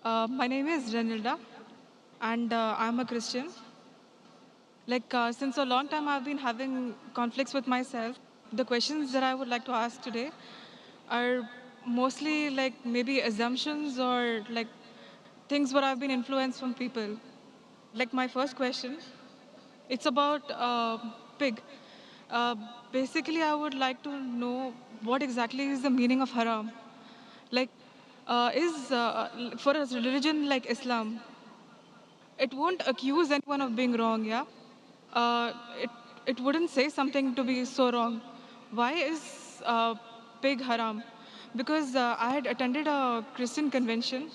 My name is Rinida, and I'm a Christian. Since a long time, I've been having conflicts with myself. The questions that I would like to ask today are mostly like maybe assumptions or like things what I've been influenced from people. Like my first question, it's about pig. Uh, Basically, I would like to know what exactly is the meaning of haram. Like, is for a religion like Islam, it won't accuse anyone of being wrong, yeah? It wouldn't say something to be so wrong. Why is pig haram? Because I had attended a Christian convention,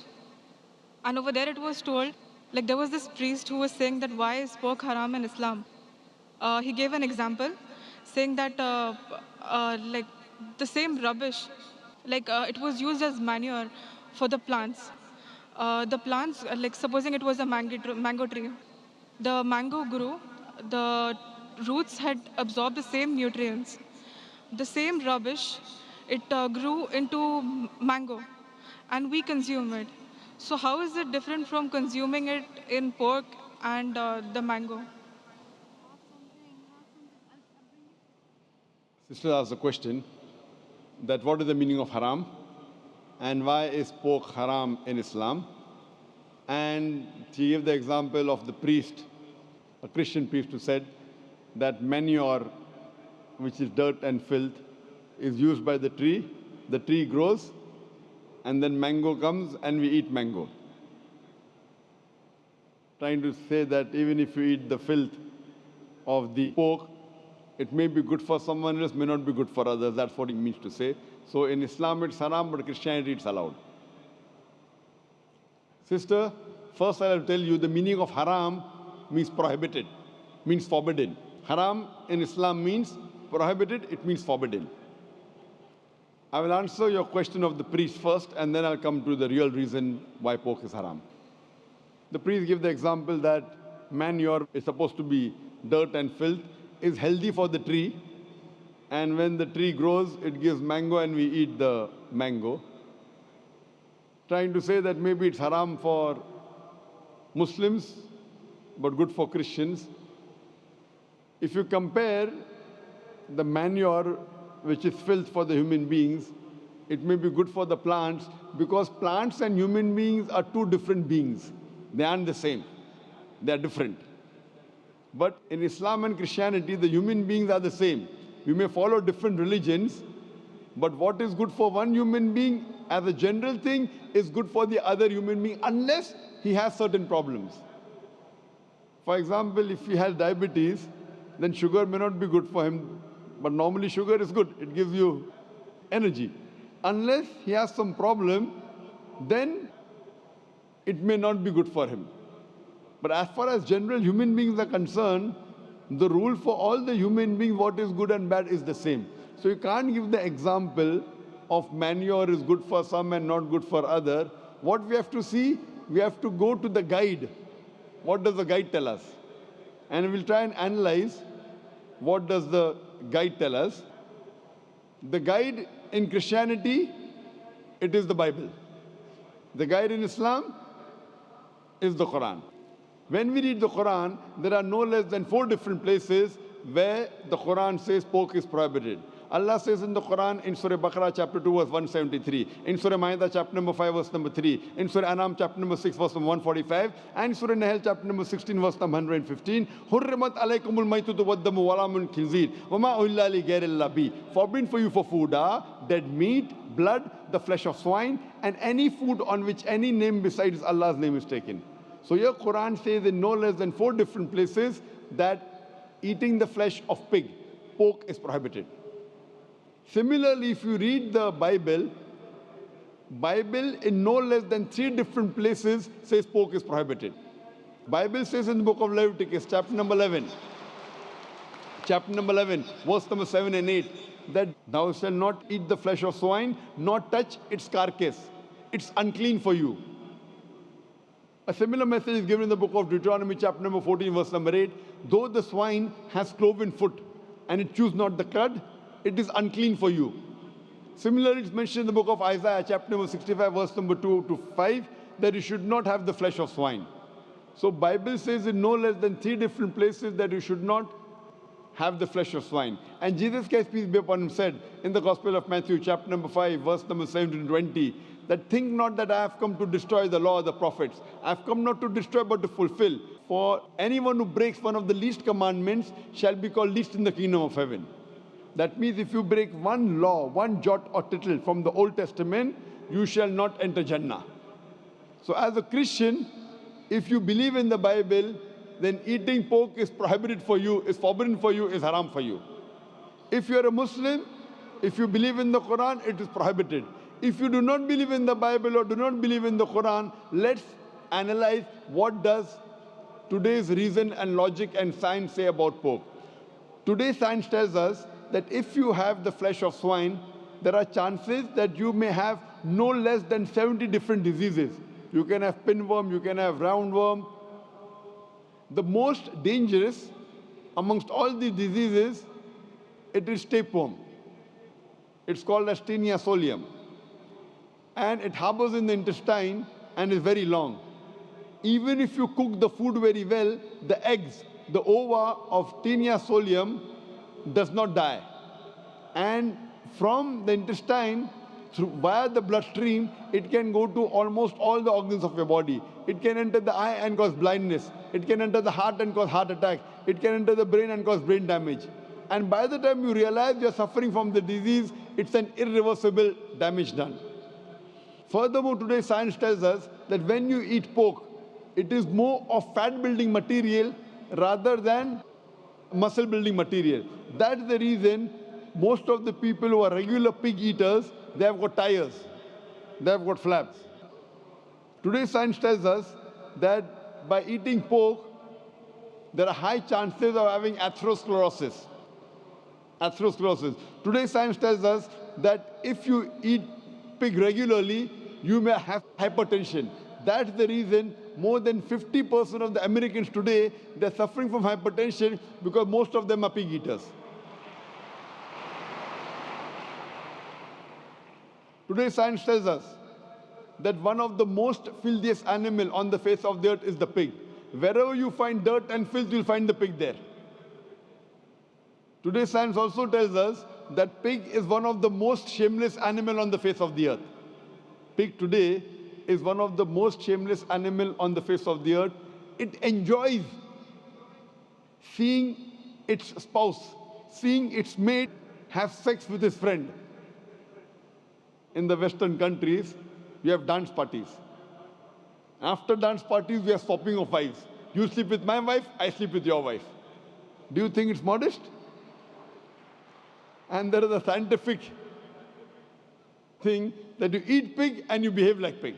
and over there it was told, like there was this priest who was saying that why is pork haram in Islam. He gave an example, saying that like the same rubbish, it was used as manure for the plants. The plants, like supposing it was a mango tree, the mango grew, the roots had absorbed the same nutrients, the same rubbish, it grew into mango, and we consume it. So how is it different from consuming it in pork and the mango? Sister asked a question that what is the meaning of haram and why is pork haram in Islam? And she gave the example of the priest, a Christian priest who said that manure, which is dirt and filth, is used by the tree grows, and then mango comes and we eat mango. Trying to say that even if you eat the filth of the pork, it may be good for someone else, may not be good for others. That's what it means to say. So in Islam it's haram, but Christianity it's allowed. Sister, first I'll tell you the meaning of haram means prohibited, means forbidden. Haram in Islam means prohibited, it means forbidden. I will answer your question of the priest first, and then I'll come to the real reason why pork is haram. The priest gave the example that manure is supposed to be dirt and filth, is healthy for the tree, and when the tree grows, it gives mango and we eat the mango. Trying to say that maybe it's haram for Muslims, but good for Christians. If you compare the manure, which is filth for the human beings, it may be good for the plants, because plants and human beings are two different beings. They aren't the same. They are different. But in Islam and Christianity, the human beings are the same. We may follow different religions, but what is good for one human being as a general thing is good for the other human being unless he has certain problems. For example, if he has diabetes, then sugar may not be good for him, but normally sugar is good. It gives you energy. Unless he has some problem, then it may not be good for him. But as far as general human beings are concerned, the rule for all the human beings, what is good and bad, is the same. So you can't give the example of manure is good for some and not good for other. What we have to see, we have to go to the guide. What does the guide tell us? And we'll try and analyze what does the guide tell us. The guide in Christianity, it is the Bible. The guide in Islam is the Quran. When we read the Quran, there are no less than 4 different places where the Quran says pork is prohibited. Allah says in the Quran in Surah Baqarah chapter 2 verse 173, in Surah Ma'idah chapter number 5 verse number 3, in Surah Anam chapter number 6 verse number 145, and Surah Nahl chapter number 16 verse number 115, Hurrimat alaykumul maytutu waddamu walamun khinzir, wama uhilla li ghayril bi. Forbidden for you for food are dead meat, blood, the flesh of swine, and any food on which any name besides Allah's name is taken. So your Quran says in no less than 4 different places that eating the flesh of pig, pork, is prohibited. Similarly, if you read the Bible in no less than 3 different places says pork is prohibited. Bible says in the book of Leviticus, chapter number 11, verse number 7 and 8, that thou shalt not eat the flesh of swine, nor touch its carcass. It's unclean for you. A similar message is given in the book of Deuteronomy, chapter number 14, verse number 8. Though the swine has cloven foot and it chews not the cud, it is unclean for you. Similarly, it's mentioned in the book of Isaiah, chapter number 65, verse number 2 to 5, that you should not have the flesh of swine. So Bible says in no less than 3 different places that you should not have the flesh of swine. And Jesus Christ, peace be upon him, said in the Gospel of Matthew, chapter number 5, verse number 17 to 20, that think not that I have come to destroy the law of the prophets. I have come not to destroy but to fulfill. For anyone who breaks one of the least commandments shall be called least in the kingdom of heaven. That means if you break one law, one jot or tittle from the Old Testament, you shall not enter Jannah. So as a Christian, if you believe in the Bible, then eating pork is prohibited for you, is forbidden for you, is haram for you. If you are a Muslim, if you believe in the Quran, it is prohibited. If you do not believe in the Bible or do not believe in the Quran, let's analyze what does today's reason and logic and science say about pork. Today's science tells us that if you have the flesh of swine, there are chances that you may have no less than 70 different diseases. You can have pinworm, you can have roundworm. The most dangerous amongst all these diseases, it is tapeworm. It's called as Taenia solium. And it harbors in the intestine and is very long. Even if you cook the food very well, the eggs, the ova of Taenia solium does not die. And from the intestine, via the bloodstream, it can go to almost all the organs of your body. It can enter the eye and cause blindness. It can enter the heart and cause heart attack. It can enter the brain and cause brain damage. And by the time you realize you're suffering from the disease, it's an irreversible damage done. Furthermore, today science tells us that when you eat pork, it is more of fat-building material rather than muscle-building material. That's the reason most of the people who are regular pig eaters, they have got tires, they have got flaps. Today science tells us that by eating pork, there are high chances of having atherosclerosis. Atherosclerosis. Today science tells us that if you eat pig regularly, you may have hypertension. That's the reason more than 50% of the Americans today, they're suffering from hypertension because most of them are pig eaters. Today science tells us that one of the most filthiest animal on the face of the earth is the pig. Wherever you find dirt and filth, you'll find the pig there. Today science also tells us that pig is one of the most shameless animal on the face of the earth. Pig today is one of the most shameless animal on the face of the earth. It enjoys seeing its spouse, seeing its mate have sex with his friend. In the Western countries, we have dance parties. After dance parties, we are swapping of wives. You sleep with my wife, I sleep with your wife. Do you think it's modest? And there is a scientific thing that you eat pig and you behave like pig.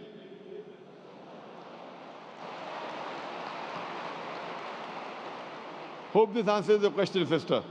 Hope this answers your question, sister.